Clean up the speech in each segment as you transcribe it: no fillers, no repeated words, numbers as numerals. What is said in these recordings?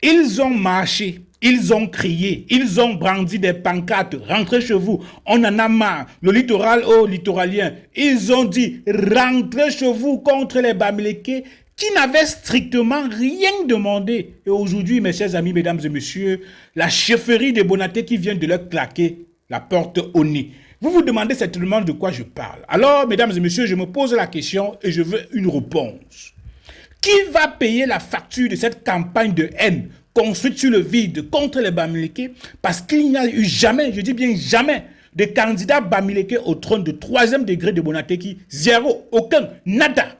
Ils ont marché, ils ont crié, ils ont brandi des pancartes. Rentrez chez vous, on en a marre. Le littoral aux littoraliens, ils ont dit rentrez chez vous contre les Bamileke qui n'avaient strictement rien demandé. Et aujourd'hui, mes chers amis, mesdames et messieurs, la chefferie de Bonaté qui vient de leur claquer la porte au nez. Vous vous demandez certainement de quoi je parle. Alors, mesdames et messieurs, je me pose la question et je veux une réponse. Qui va payer la facture de cette campagne de haine construite sur le vide contre les Bamileke? Parce qu'il n'y a eu jamais, je dis bien jamais, de candidat Bamileke au trône de 3e degré de Bonateki. Zéro, aucun, nada.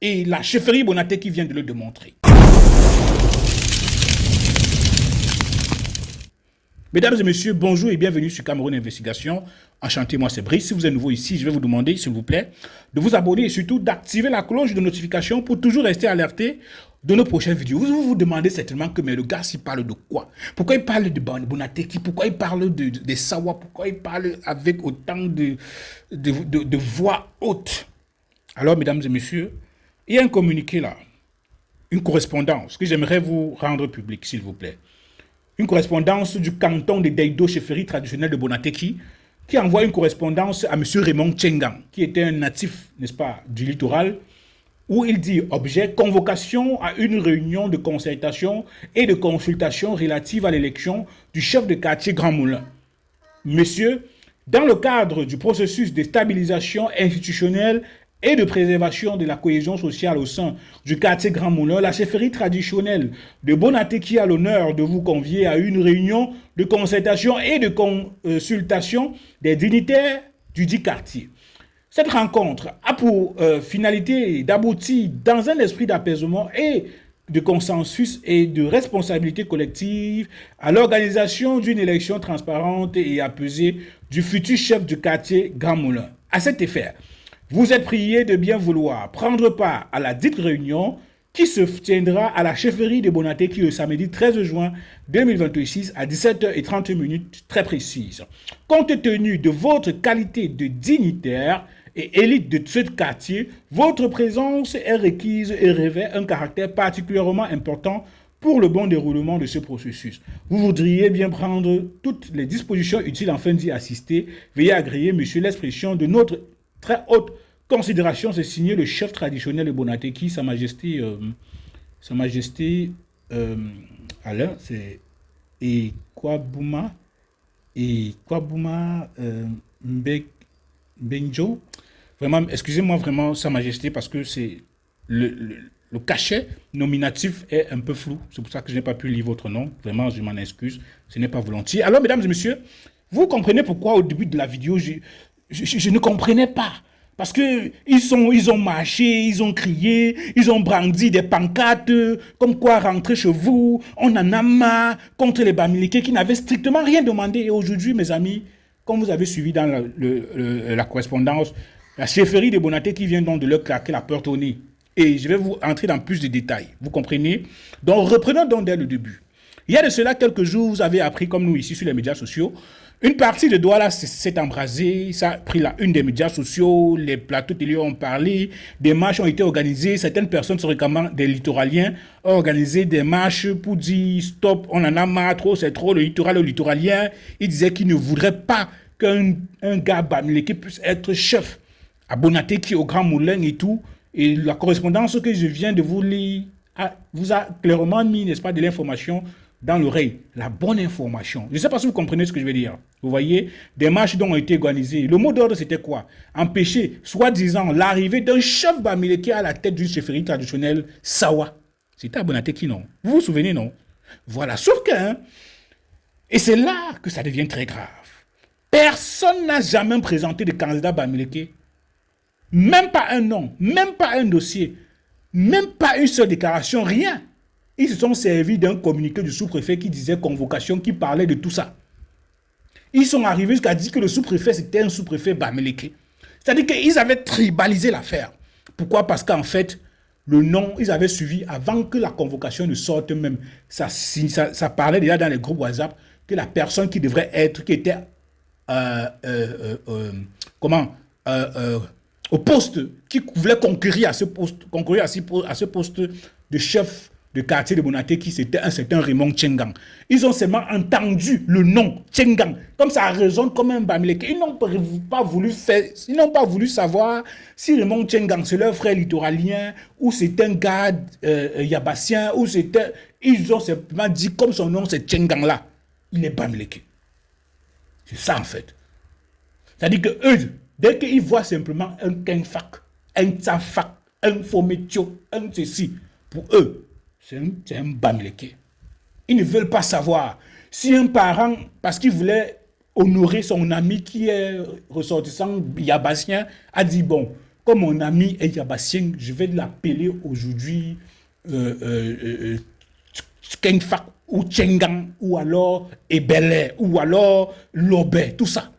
Et la chefferie Bonateki vient de le démontrer. Mesdames et messieurs, bonjour et bienvenue sur Cameroun Investigation. Enchanté, moi c'est Brice. Si vous êtes nouveau ici, je vais vous demander, s'il vous plaît, de vous abonner et surtout d'activer la cloche de notification pour toujours rester alerté de nos prochaines vidéos. Vous vous demandez certainement que mais le gars s'il parle de quoi? Pourquoi il parle de Bonateki? Pourquoi il parle des Sawa? Pourquoi il parle avec autant de voix hautes? Alors, mesdames et messieurs, il y a un communiqué là, une correspondance que j'aimerais vous rendre publique, s'il vous plaît. Une correspondance du canton de Deido, chefferie traditionnelle de Bonateki, qui envoie une correspondance à M. Raymond Tchengang, qui était un natif, n'est-ce pas, du littoral, où il dit objet convocation à une réunion de concertation et de consultation relative à l'élection du chef de quartier Grand Moulin. Monsieur, dans le cadre du processus de stabilisation institutionnelle et de préservation de la cohésion sociale au sein du quartier Grand Moulin, la chefferie traditionnelle de Bonateki a l'honneur de vous convier à une réunion de concertation et de consultation des dignitaires du dit quartier. Cette rencontre a pour finalité d'aboutir dans un esprit d'apaisement et de consensus et de responsabilité collective à l'organisation d'une élection transparente et apaisée du futur chef du quartier Grand Moulin. À cet effet, vous êtes priés de bien vouloir prendre part à la dite réunion qui se tiendra à la chefferie de Bonateki le samedi 13 juin 2026 à 17h30 très précises. Compte tenu de votre qualité de dignitaire et élite de ce quartier, votre présence est requise et revêt un caractère particulièrement important pour le bon déroulement de ce processus. Vous voudriez bien prendre toutes les dispositions utiles afin d'y assister. Veuillez agréer, monsieur, l'expression de notre très haute considération. C'est signé le chef traditionnel de Bonateki, Sa Majesté Alain, c'est Ekwabouma Benjo. Vraiment, excusez-moi vraiment, Sa Majesté, parce que c'est le cachet nominatif est un peu flou. C'est pour ça que je n'ai pas pu lire votre nom. Vraiment, je m'en excuse. Ce n'est pas volontiers. Alors, mesdames et messieurs, vous comprenez pourquoi au début de la vidéo, je ne comprenais pas. Parce qu'ils ont marché, ils ont crié, ils ont brandi des pancartes, comme quoi rentrer chez vous, on en a marre, contre les Bamileke qui n'avaient strictement rien demandé. Et aujourd'hui, mes amis, comme vous avez suivi dans la correspondance, la chefferie de Bonateki qui vient donc de leur claquer la porte au nez. Et je vais vous entrer dans plus de détails, vous comprenez? Donc reprenons donc dès le début. Il y a de cela quelques jours, vous avez appris, comme nous ici sur les médias sociaux, une partie de Douala s'est embrasée, ça a pris la une des médias sociaux, les plateaux télé ont parlé, des marches ont été organisées, certaines personnes, récemment des littoraliens, ont organisé des marches pour dire stop, on en a marre, trop, c'est trop, le littoral, le littoralien. Ils disaient qu'ils ne voudraient pas qu'un gars Bamileke puisse être chef à Bonateki, au Grand Moulin et tout. Et la correspondance que je viens de vous lire vous a clairement mis, n'est-ce pas, de l'information dans l'oreille, la bonne information. Je ne sais pas si vous comprenez ce que je veux dire. Vous voyez, des marches dont ont été organisées. Le mot d'ordre, c'était quoi? Empêcher, soi-disant, l'arrivée d'un chef Bamileke à la tête d'une chefferie traditionnelle Sawa. C'était à Bonateki, non? Vous vous souvenez, non? Voilà, sauf que, et c'est là que ça devient très grave. Personne n'a jamais présenté de candidat Bamileke. Même pas un nom, même pas un dossier, même pas une seule déclaration, rien. Ils se sont servis d'un communiqué du sous-préfet qui disait convocation, qui parlait de tout ça. Ils sont arrivés jusqu'à dire que le sous-préfet, c'était un sous-préfet Bamileke. C'est-à-dire qu'ils avaient tribalisé l'affaire. Pourquoi? Parce qu'en fait, le nom, ils avaient suivi avant que la convocation ne sorte même. Ça parlait déjà dans les groupes WhatsApp que la personne qui devrait être, qui était au poste, qui voulait concourir à ce poste de chef de quartier de Bonaté qui c'était un certain Raymond Tchengang. Ils ont seulement entendu le nom Tchengang. Comme ça résonne comme un Bamileke. Ils n'ont pas voulu faire, ils n'ont pas voulu savoir si Raymond Tchengang c'est leur frère littoralien ou c'est un gars yabassien ou c'était. Ils ont simplement dit comme son nom c'est Tchengang là. Il est Bamileke. C'est ça en fait. C'est-à-dire que eux, dès qu'ils voient simplement un Kenfak, un Tsafak, un Fometio, un ceci, pour eux, c'est un Bamileke. Ils ne veulent pas savoir si un parent, parce qu'il voulait honorer son ami qui est ressortissant yabassien, a dit bon, comme mon ami est yabassien, je vais l'appeler aujourd'hui Kenfak ou Tchengang ou alors Ebele ou alors Lobé, tout ça.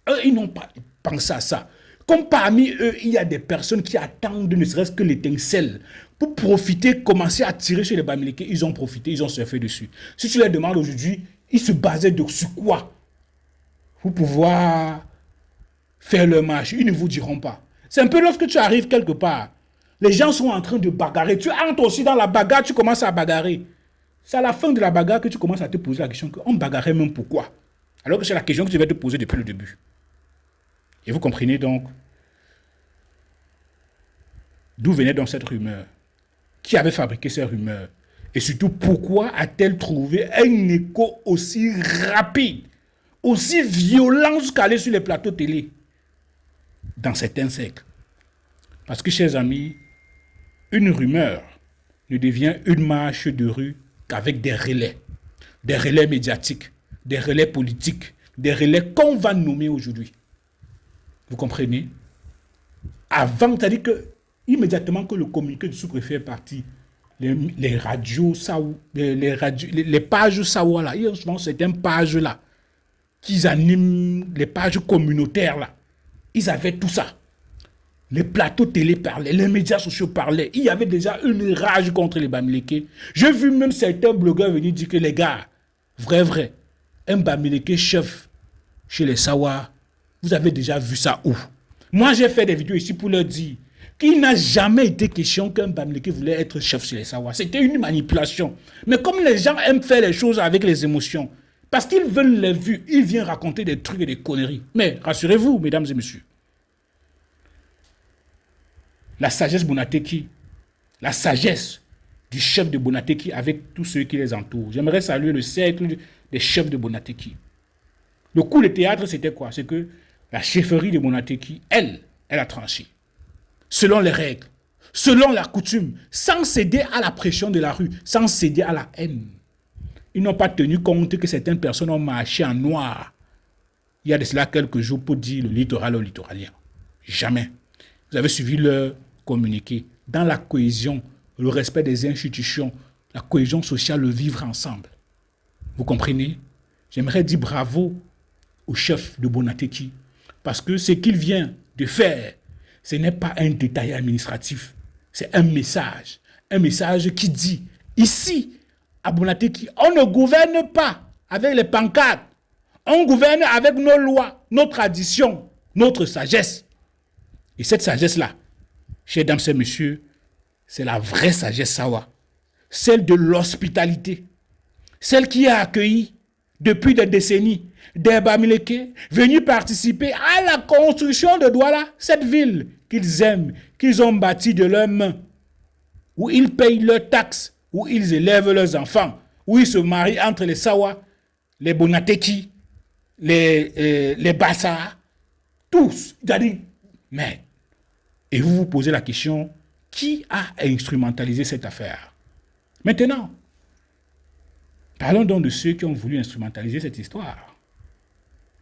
Eux, ils n'ont pas pensé à ça. Comme parmi eux, il y a des personnes qui attendent ne serait-ce que l'étincelle pour profiter, commencer à tirer sur les Bamileke. Ils ont profité, ils ont surfé dessus. Si tu leur demandes aujourd'hui, ils se basaient sur quoi pour pouvoir faire leur marche. Ils ne vous diront pas. C'est un peu lorsque tu arrives quelque part, les gens sont en train de bagarrer. Tu entres aussi dans la bagarre, tu commences à bagarrer. C'est à la fin de la bagarre que tu commences à te poser la question qu'on bagarrait même pourquoi. Alors que c'est la question que tu vas te poser depuis le début. Et vous comprenez donc d'où venait donc cette rumeur? Qui avait fabriqué cette rumeur? Et surtout, pourquoi a-t-elle trouvé un écho aussi rapide, aussi violent jusqu'à aller sur les plateaux télé dans certains siècles? Parce que, chers amis, une rumeur ne devient une marche de rue qu'avec des relais médiatiques, des relais politiques, des relais qu'on va nommer aujourd'hui. Vous comprenez? Avant, c'est-à-dire que immédiatement que le communiqué du sous-préfet est parti, les radios, les pages Sawa là, il y a souvent certaines pages là, qui animent les pages communautaires là, ils avaient tout ça. Les plateaux télé parlaient, les médias sociaux parlaient. Il y avait déjà une rage contre les Bamileke. J'ai vu même certains blogueurs venir dire que les gars, vrai, un Bamileke chef chez les Sawa, vous avez déjà vu ça où? Moi, j'ai fait des vidéos ici pour leur dire qu'il n'a jamais été question qu'un Bamileke voulait être chef chez les Sawa. C'était une manipulation. Mais comme les gens aiment faire les choses avec les émotions, parce qu'ils veulent les vues, ils viennent raconter des trucs et des conneries. Mais rassurez-vous, mesdames et messieurs, la sagesse Bonateki, la sagesse du chef de Bonateki avec tous ceux qui les entourent. J'aimerais saluer le cercle des chefs de Bonateki. Le coup de théâtre, c'était quoi? C'est que la chefferie de Bonateki, elle a tranché. Selon les règles, selon la coutume, sans céder à la pression de la rue, sans céder à la haine. Ils n'ont pas tenu compte que certaines personnes ont marché en noir. Il y a de cela quelques jours pour dire le littoral au littoralien. Jamais. Vous avez suivi leur communiqué. Dans la cohésion, le respect des institutions, la cohésion sociale, le vivre ensemble. Vous comprenez? J'aimerais dire bravo au chef de Bonateki. Parce que ce qu'il vient de faire, ce n'est pas un détail administratif. C'est un message. Un message qui dit, ici, à Bonateki, on ne gouverne pas avec les pancartes. On gouverne avec nos lois, nos traditions, notre sagesse. Et cette sagesse-là, chers dames et messieurs, c'est la vraie sagesse Sawa. Celle de l'hospitalité. Celle qui a accueilli, depuis des décennies, des Bamileke venus participer à la construction de Douala, cette ville qu'ils aiment, qu'ils ont bâtie de leurs mains, où ils payent leurs taxes, où ils élèvent leurs enfants, où ils se marient entre les Sawa, les Bonateki, les Bassa, tous. Mais, et vous vous posez la question, qui a instrumentalisé cette affaire? Maintenant, parlons donc de ceux qui ont voulu instrumentaliser cette histoire.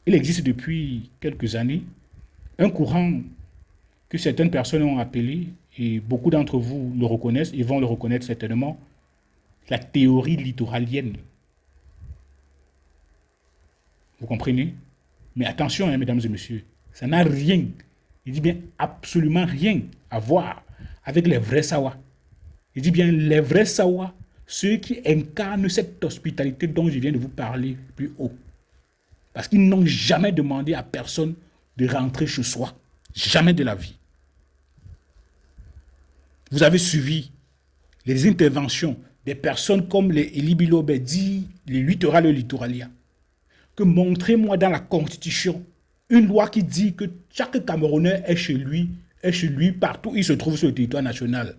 Il existe depuis quelques années un courant que certaines personnes ont appelé, et beaucoup d'entre vous le reconnaissent, et vont le reconnaître certainement, la théorie littoralienne. Vous comprenez? Mais attention, hein, mesdames et messieurs, ça n'a rien, il dit bien absolument rien à voir avec les vrais Sawa. Il dit bien les vrais Sawa, ceux qui incarnent cette hospitalité dont je viens de vous parler plus haut. Parce qu'ils n'ont jamais demandé à personne de rentrer chez soi. Jamais de la vie. Vous avez suivi les interventions des personnes comme les Eli Bilobe dit, les littorales et les littoraliens, que montrez-moi dans la Constitution une loi qui dit que chaque Camerounais est chez lui partout où il se trouve sur le territoire national.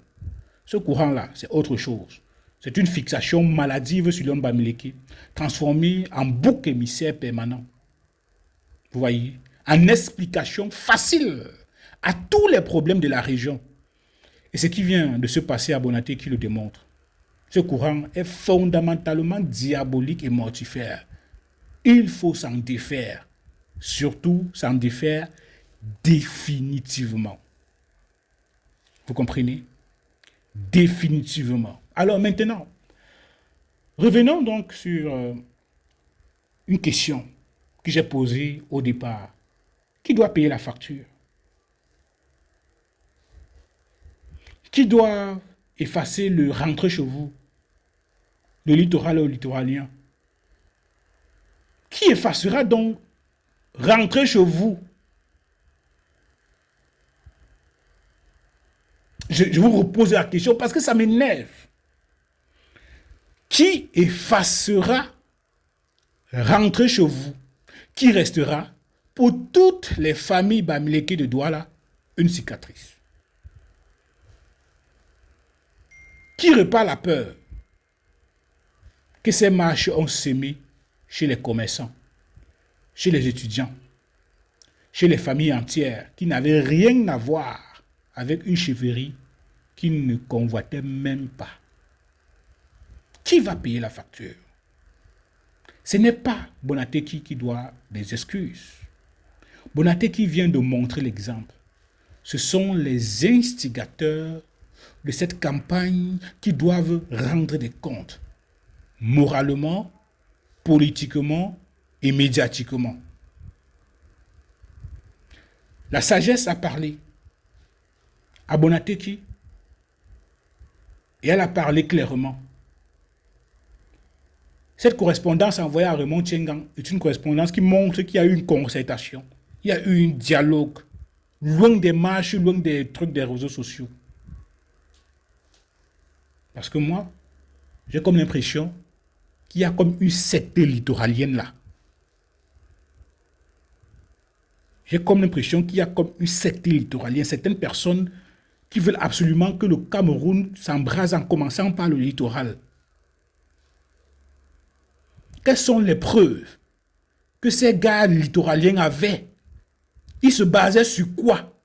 Ce courant-là, c'est autre chose. C'est une fixation maladive sur l'homme Bamileke, transformée en bouc émissaire permanent. Vous voyez, en explication facile à tous les problèmes de la région. Et ce qui vient de se passer à Bonaté qui le démontre. Ce courant est fondamentalement diabolique et mortifère. Il faut s'en défaire. Surtout s'en défaire définitivement. Vous comprenez? Définitivement. Alors maintenant, revenons donc sur une question que j'ai posée au départ. Qui doit payer la facture? Qui doit effacer le rentrée chez vous? Le littoral ou le littoralien? Qui effacera donc rentrer chez vous? Je vous repose la question parce que ça m'énerve. Qui effacera rentrer chez vous? Qui restera pour toutes les familles Bamileke de Douala une cicatrice? Qui repart la peur que ces marches ont sémé chez les commerçants, chez les étudiants, chez les familles entières qui n'avaient rien à voir avec une chefferie qu'ils ne convoitaient même pas? Qui va payer la facture? Ce n'est pas Bonaté qui doit des excuses. Bonaté qui vient de montrer l'exemple. Ce sont les instigateurs de cette campagne qui doivent rendre des comptes, moralement, politiquement et médiatiquement. La sagesse a parlé à Bonaté qui, et elle a parlé clairement. Cette correspondance envoyée à Raymond Tchengang est une correspondance qui montre qu'il y a eu une concertation, il y a eu un dialogue, loin des marches, loin des trucs des réseaux sociaux. Parce que moi, j'ai comme l'impression qu'il y a comme une secte littoralienne là. J'ai comme l'impression qu'il y a comme une secte littoralienne, certaines personnes qui veulent absolument que le Cameroun s'embrase en commençant par le littoral. Quelles sont les preuves que ces gars littoraliens avaient? Ils se basaient sur quoi?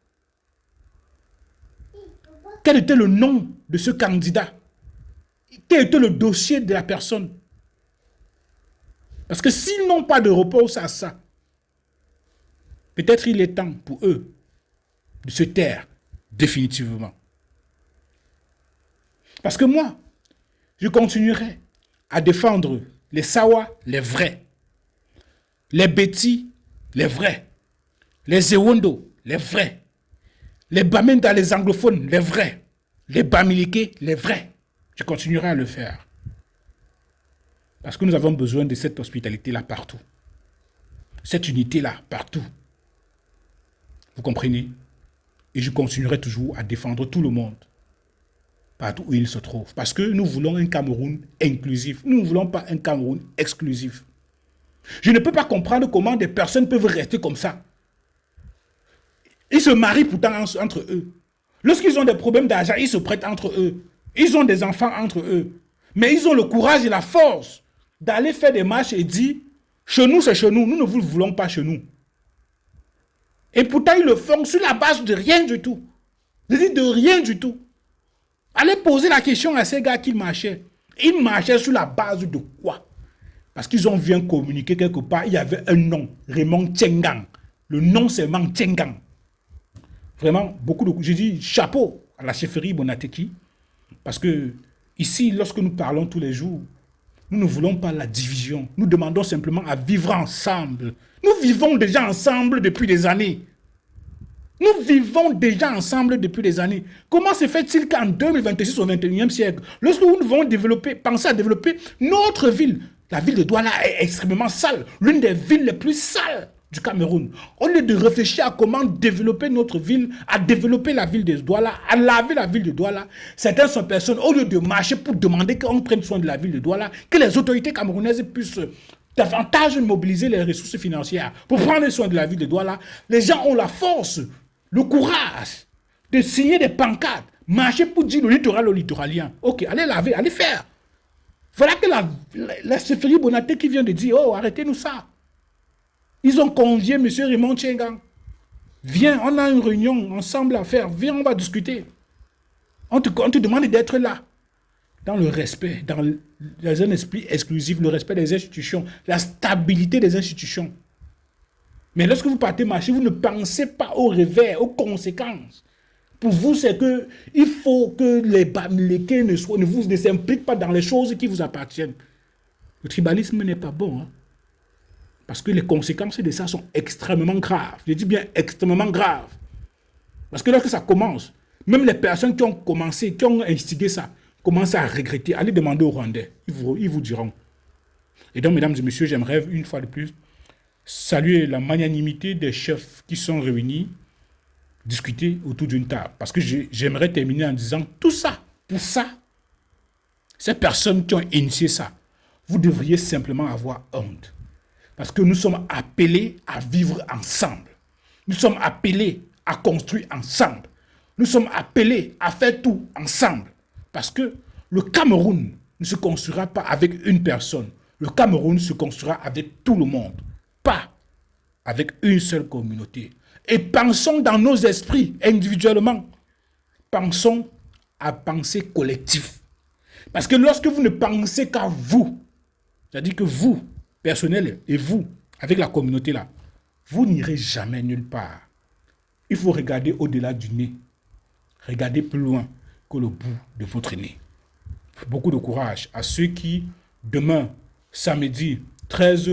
Quel était le nom de ce candidat? Quel était le dossier de la personne? Parce que s'ils n'ont pas de repos à ça, peut-être il est temps pour eux de se taire définitivement. Parce que moi, je continuerai à défendre les Sawa, les vrais, les Beti, les vrais, les Ewondo, les vrais, les Bamenda, les anglophones, les vrais, les Bamileke, les vrais. Je continuerai à le faire. Parce que nous avons besoin de cette hospitalité-là partout. Cette unité-là partout. Vous comprenez? Et je continuerai toujours à défendre tout le monde, partout où il se trouve. Parce que nous voulons un Cameroun inclusif. Nous ne voulons pas un Cameroun exclusif. Je ne peux pas comprendre comment des personnes peuvent rester comme ça. Ils se marient pourtant entre eux. Lorsqu'ils ont des problèmes d'argent, ils se prêtent entre eux. Ils ont des enfants entre eux. Mais ils ont le courage et la force d'aller faire des marches et dire « Chez nous, c'est chez nous. Nous ne vous voulons pas chez nous. » Et pourtant, ils le font sur la base de rien du tout. Je dis de rien du tout. Allez poser la question à ces gars qui marchaient. Ils marchaient sur la base de quoi? Parce qu'ils ont bien communiqué quelque part. Il y avait un nom, Raymond Tchengang. Le nom, c'est Mang Tchengang. Vraiment, beaucoup de... Je dis chapeau à la chefferie Bonateki. Parce que ici, lorsque nous parlons tous les jours, nous ne voulons pas la division. Nous demandons simplement à vivre ensemble. Nous vivons déjà ensemble depuis des années. Nous vivons déjà ensemble depuis des années. Comment se fait-il qu'en 2026 au 21e siècle, lorsque nous devons penser à développer notre ville, la ville de Douala est extrêmement sale, l'une des villes les plus sales du Cameroun. Au lieu de réfléchir à comment développer notre ville, à développer la ville de Douala, à laver la ville de Douala, certaines sont personnes, au lieu de marcher pour demander qu'on prenne soin de la ville de Douala, que les autorités camerounaises puissent davantage mobiliser les ressources financières pour prendre soin de la ville de Douala, les gens ont la force, le courage de signer des pancartes, marcher pour dire le littoral aux littoraliens. Ok, allez laver, allez faire. Voilà que la chefferie Bonaté qui vient de dire, oh, arrêtez-nous ça. Ils ont convié M. Raymond Tchengang. Viens, on a une réunion ensemble à faire. Viens, on va discuter. On te demande d'être là. Dans le respect, dans un esprit exclusif, le respect des institutions, la stabilité des institutions. Mais lorsque vous partez marcher, vous ne pensez pas au revers, aux conséquences. Pour vous, c'est que il faut que les Bamileke ne s'impliquent pas dans les choses qui vous appartiennent. Le tribalisme n'est pas bon. Hein? Parce que les conséquences de ça sont extrêmement graves. Je dis bien extrêmement graves. Parce que lorsque ça commence, même les personnes qui ont commencé, qui ont instigé ça, commencent à regretter. Allez demander aux Rwandais. Ils vous diront. Et donc, mesdames et messieurs, j'aimerais une fois de plus saluer la magnanimité des chefs qui sont réunis, discuter autour d'une table. Parce que j'aimerais terminer en disant tout ça, pour ça, ces personnes qui ont initié ça, vous devriez simplement avoir honte. Parce que nous sommes appelés à vivre ensemble. Nous sommes appelés à construire ensemble. Nous sommes appelés à faire tout ensemble. Parce que le Cameroun ne se construira pas avec une personne. Le Cameroun se construira avec tout le monde. Pas avec une seule communauté. Et pensons dans nos esprits individuellement. Pensons à penser collectif. Parce que lorsque vous ne pensez qu'à vous, c'est-à-dire que vous, personnel, et vous, avec la communauté là, vous n'irez jamais nulle part. Il faut regarder au-delà du nez. Regardez plus loin que le bout de votre nez. Beaucoup de courage à ceux qui, demain, samedi 13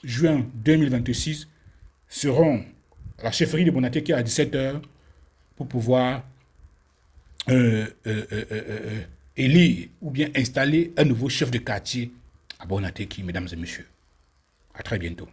juin 2026, seront à la chefferie de Bonaté qui est à 17h pour pouvoir élire ou bien installer un nouveau chef de quartier à Bonaté, mesdames et messieurs. À très bientôt.